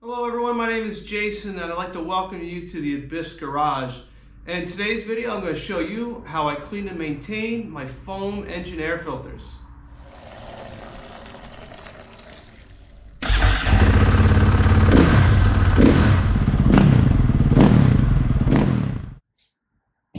Hello everyone, my name is Jason and I'd like to welcome you to the Abyss Garage. And in today's video I'm going to show you how I clean and maintain my foam engine air filters.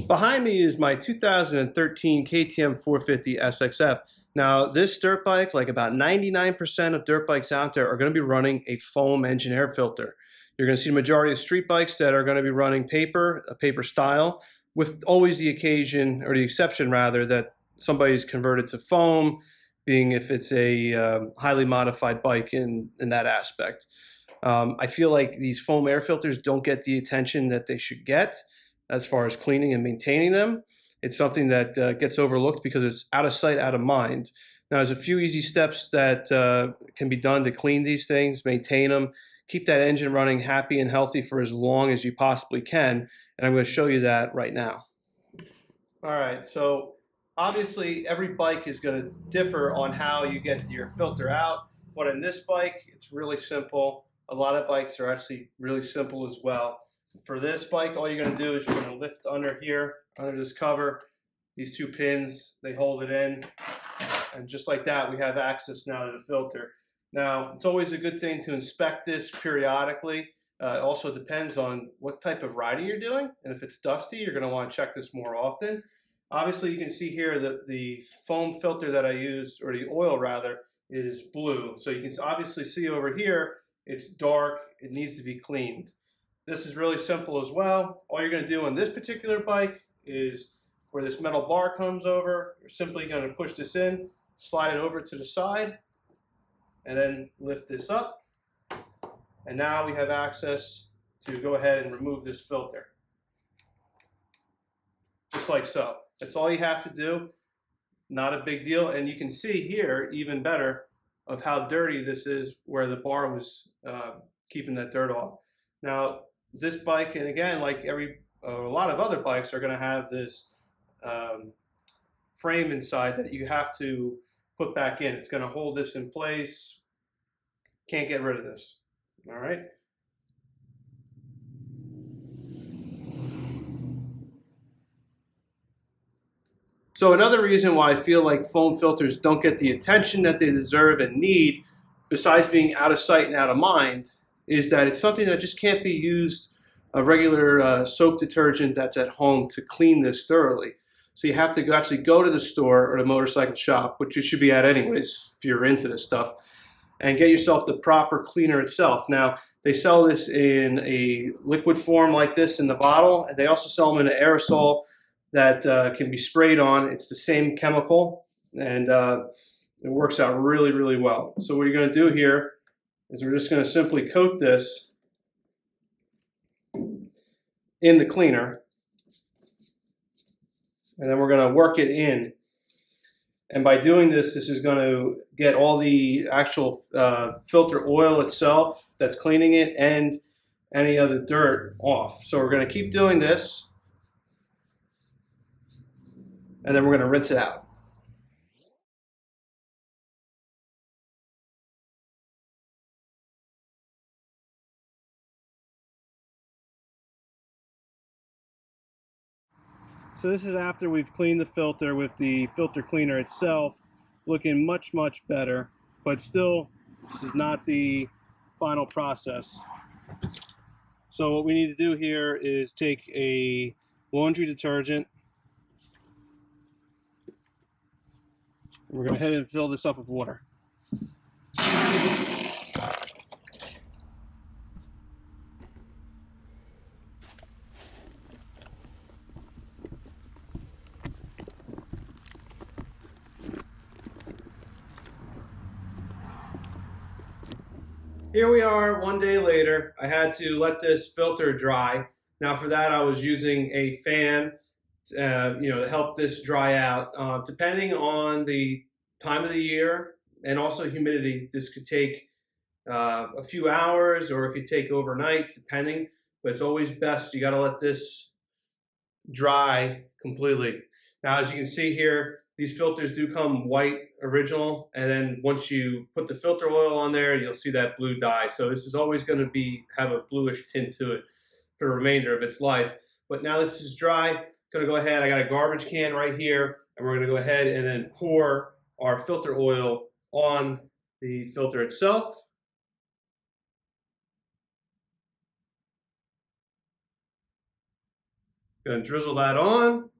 Behind me is my 2013 KTM 450 SXF. Now this dirt bike, like about 99% of dirt bikes out there, are going to be running a foam engine air filter. You're going to see the majority of street bikes that are going to be running a paper style, with always the occasion, or the exception rather, that somebody's converted to foam, being if it's a highly modified bike in that aspect. I feel like these foam air filters don't get the attention that they should get as far as cleaning and maintaining them. It's something that gets overlooked because it's out of sight, out of mind. Now, there's a few easy steps that can be done to clean these things, maintain them, keep that engine running happy and healthy for as long as you possibly can. And I'm going to show you that right now. All right, so obviously every bike is going to differ on how you get your filter out. But in this bike, it's really simple. A lot of bikes are actually really simple as well. For this bike, all you're going to do is you're going to lift under here, under this cover, these two pins, they hold it in, and just like that, we have access now to the filter. Now, it's always a good thing to inspect this periodically. It also depends on what type of riding you're doing, and if it's dusty, you're going to want to check this more often. Obviously, you can see here that the foam filter that I used, or the oil rather, is blue. So you can obviously see over here, it's dark, it needs to be cleaned. This is really simple as well. All you're going to do on this particular bike is where this metal bar comes over, you're simply going to push this in, slide it over to the side, and then lift this up. And now we have access to go ahead and remove this filter. Just like so. That's all you have to do. Not a big deal. And you can see here, even better, of how dirty this is where the bar was keeping that dirt off. Now, this bike, and again, like a lot of other bikes, are going to have this frame inside that you have to put back in. It's going to hold this in place. Can't get rid of this. All right. So another reason why I feel like foam filters don't get the attention that they deserve and need, besides being out of sight and out of mind, is that it's something that just can't be used a regular soap detergent that's at home to clean this thoroughly. So you have to actually go to the store or the motorcycle shop, which you should be at anyways if you're into this stuff, and get yourself the proper cleaner itself. Now, they sell this in a liquid form like this in the bottle, and they also sell them in an aerosol that can be sprayed on. It's the same chemical, and it works out really, really well. So what you're going to do here is we're just going to simply coat this in the cleaner, and then we're going to work it in. And by doing this, this is going to get all the actual filter oil itself that's cleaning it and any other dirt off. So we're going to keep doing this, and then we're going to rinse it out. So this is after we've cleaned the filter with the filter cleaner itself, looking much, much better, but still, this is not the final process. So what we need to do here is take a laundry detergent, and we're going to go ahead and fill this up with water. Here we are 1 day later. I had to let this filter dry. Now for that I was using a fan to help this dry out. Depending on the time of the year and also humidity, this could take a few hours or it could take overnight depending, but it's always best, you got to let this dry completely. Now as you can see here, These filters do come white original, and then once you put the filter oil on there, you'll see that blue dye. So this is always going to have a bluish tint to it for the remainder of its life. But now this is dry. I'm going to go ahead. I got a garbage can right here, and we're going to go ahead and then pour our filter oil on the filter itself. Going to drizzle that on.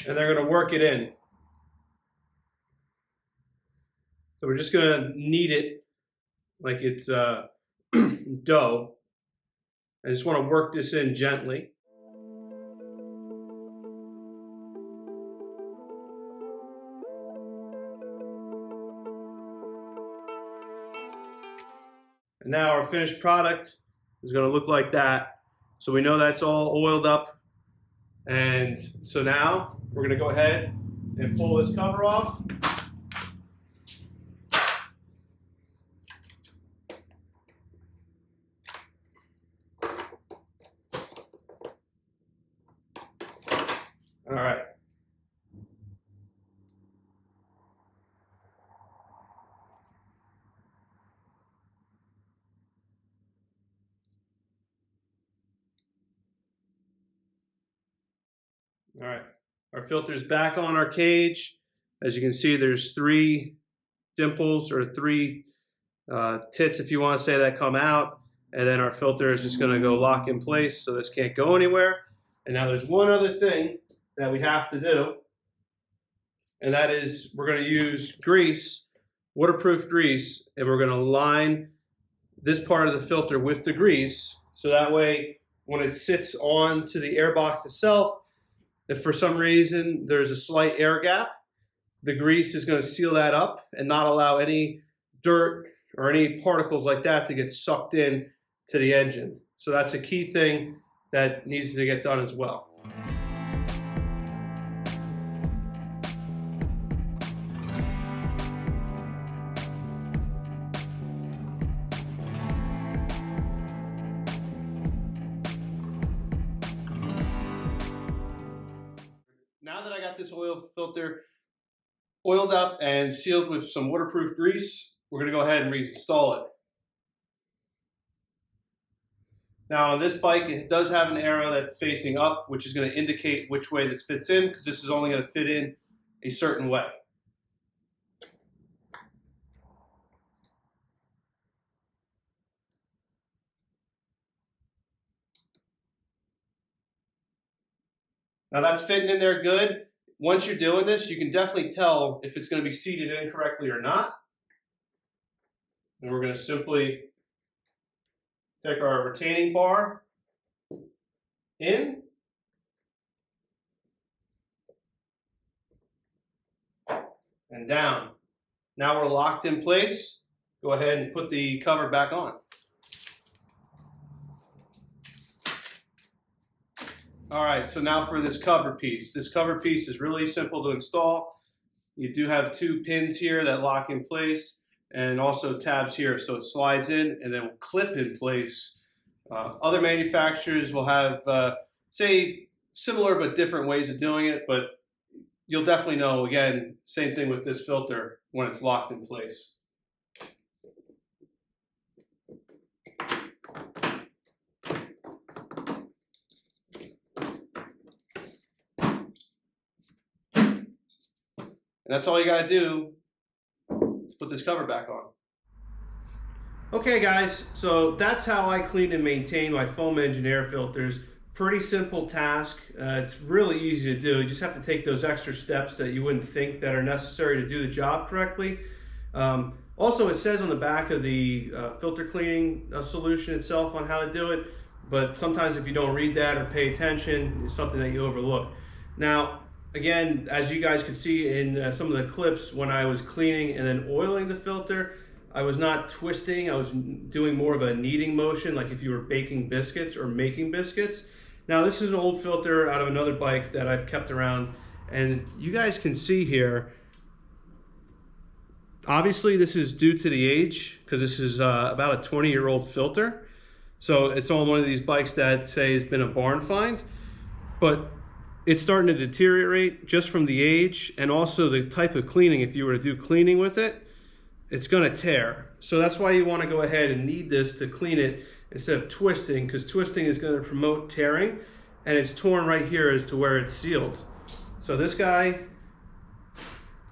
And they're going to work it in. So we're just going to knead it like it's dough. I just want to work this in gently. And now our finished product is going to look like that. So we know that's all oiled up. And so now we're going to go ahead and pull this cover off. All right. All right, our filter's back on our cage. As you can see, there's 3 dimples, or 3 tits, if you want to say, that come out. And then our filter is just going to go lock in place, so this can't go anywhere. And now there's one other thing that we have to do, and that is we're going to use grease, waterproof grease, and we're going to line this part of the filter with the grease, so that way when it sits onto the air box itself, if for some reason there's a slight air gap, the grease is going to seal that up and not allow any dirt or any particles like that to get sucked in to the engine. So that's a key thing that needs to get done as well. Now that I got this oil filter oiled up and sealed with some waterproof grease, we're going to go ahead and reinstall it. Now on this bike, it does have an arrow that's facing up, which is going to indicate which way this fits in, because this is only going to fit in a certain way. Now that's fitting in there good. Once you're doing this, you can definitely tell if it's going to be seated in correctly or not. And we're going to simply take our retaining bar in, and down. Now we're locked in place. Go ahead and put the cover back on. All right, so now for this cover piece. This cover piece is really simple to install. You do have 2 pins here that lock in place, and also tabs here, so it slides in and then will clip in place. Other manufacturers will have, say, similar but different ways of doing it, but you'll definitely know, again, same thing with this filter when it's locked in place. And that's all you gotta do to put this cover back on. Okay guys, so that's how I clean and maintain my foam engine air filters. Pretty simple task. It's really easy to do. You just have to take those extra steps that you wouldn't think that are necessary to do the job correctly. Also, it says on the back of the filter cleaning solution itself on how to do it, but sometimes if you don't read that or pay attention, it's something that you overlook. Now, again, as you guys could see in some of the clips, when I was cleaning and then oiling the filter, I was not twisting, I was doing more of a kneading motion, like if you were baking biscuits or making biscuits. Now this is an old filter out of another bike that I've kept around, and you guys can see here, obviously this is due to the age, because this is about a 20-year-old filter. So it's on one of these bikes that say it's been a barn find, but it's starting to deteriorate just from the age and also the type of cleaning. If you were to do cleaning with it, it's gonna tear. So that's why you wanna go ahead and knead this to clean it instead of twisting, because twisting is gonna promote tearing, and it's torn right here as to where it's sealed. So this guy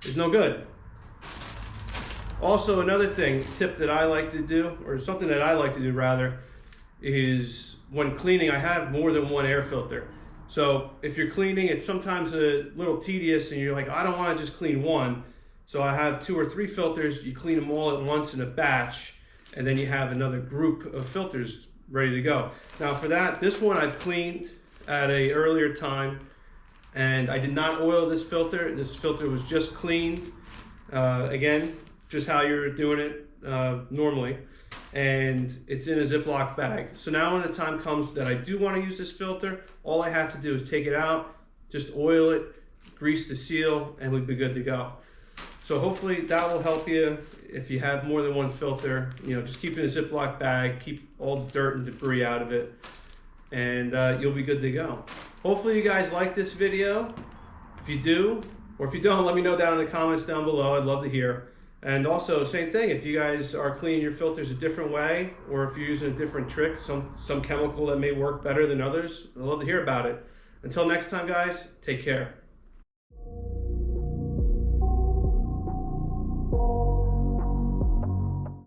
is no good. Also, another tip that I like to do, or something that I like to do rather, is when cleaning, I have more than one air filter. So if you're cleaning, it's sometimes a little tedious and you're like, I don't want to just clean one. So I have 2 or 3 filters, you clean them all at once in a batch, and then you have another group of filters ready to go. Now for that, this one I've cleaned at an earlier time, and I did not oil this filter. This filter was just cleaned, again, just how you're doing it normally, and it's in a Ziploc bag. So now when the time comes that I do want to use this filter, all I have to do is take it out, just oil it, grease the seal, and we'd be good to go. So hopefully that will help you if you have more than one filter. You know, just keep it in a Ziploc bag, keep all the dirt and debris out of it, and you'll be good to go. Hopefully you guys like this video. If you do, or if you don't, let me know down in the comments down below. I'd love to hear. And also, same thing, if you guys are cleaning your filters a different way, or if you're using a different trick, some chemical that may work better than others, I'd love to hear about it. Until next time, guys, take care.